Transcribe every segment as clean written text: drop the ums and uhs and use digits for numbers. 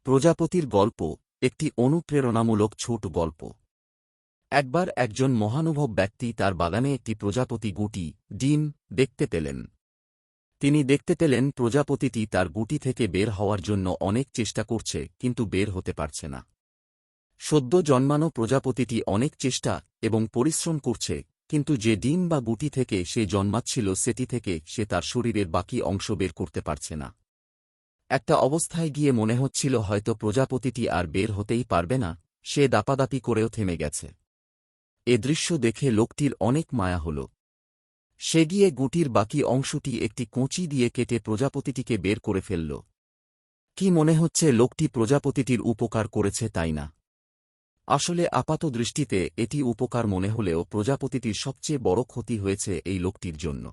প্রজাপতির গল্প একটি অনুপ্রেরণামূলক ছোট গল্প। একবার একজন মহানুভব ব্যক্তি তার বাগানে একটি প্রজাপতি গুটি ডিম দেখতে পেলেন। তিনি দেখতে পেলেন প্রজাপতিটি তার গুটি থেকে বের হওয়ার জন্য অনেক চেষ্টা করছে, কিন্তু বের হতে পারছে না। সদ্য জন্মানো প্রজাপতিটি অনেক চেষ্টা এবং পরিশ্রম করছে, কিন্তু যে ডিম বা গুটি থেকে সে জন্মাচ্ছিল সেটি থেকে সে তার শরীরের বাকি অংশ বের করতে পারছে না। একটা অবস্থায় গিয়ে মনে হচ্ছিল হয়তো প্রজাপতিটি আর বের হতেই পারবে না, সে দাপাদাপি করেও থেমে গেছে। এ দৃশ্য দেখে লোকটির অনেক মায়া হল। সে গিয়ে গুটির বাকি অংশটি একটি কঁচি দিয়ে কেটে প্রজাপতিটিকে বের করে ফেলল। কি মনে হচ্ছে লোকটি প্রজাপতিটির উপকার করেছে, তাই না? আসলে আপাত দৃষ্টিতে এটি উপকার মনে হলেও প্রজাপতিটির সবচেয়ে বড় ক্ষতি হয়েছে এই লোকটির জন্য।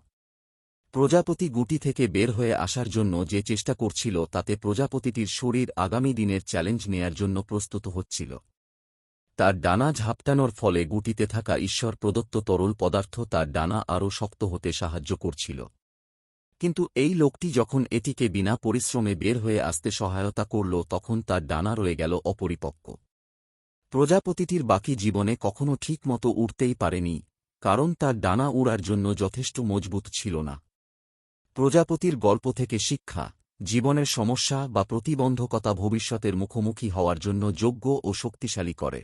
প্রজাপতি গুটি থেকে বের হয়ে আসার জন্য যে চেষ্টা করছিল তাতে প্রজাপতিটির শরীর আগামী দিনের চ্যালেঞ্জ নেয়ার জন্য প্রস্তুত হচ্ছিল। তার ডানা ঝাপটানোর ফলে গুটিতে থাকা ঈশ্বর প্রদত্ত তরল পদার্থ তার ডানা আরও শক্ত হতে সাহায্য করছিল। কিন্তু এই লোকটি যখন এটিকে বিনা পরিশ্রমে বের হয়ে আসতে সহায়তা করল, তখন তার ডানা রয়ে গেল অপরিপক্ক। প্রজাপতিটির বাকি জীবনে কখনো ঠিকমতো উড়তেই পারেনি, কারণ তার ডানা উড়ার জন্য যথেষ্ট মজবুত ছিল না। প্রজাপতির গল্প থেকে শিক্ষা: জীবনের সমস্যা বা প্রতিবন্ধকতা ভবিষ্যতের মুখোমুখি হওয়ার জন্য যোগ্য ও শক্তিশালী করে।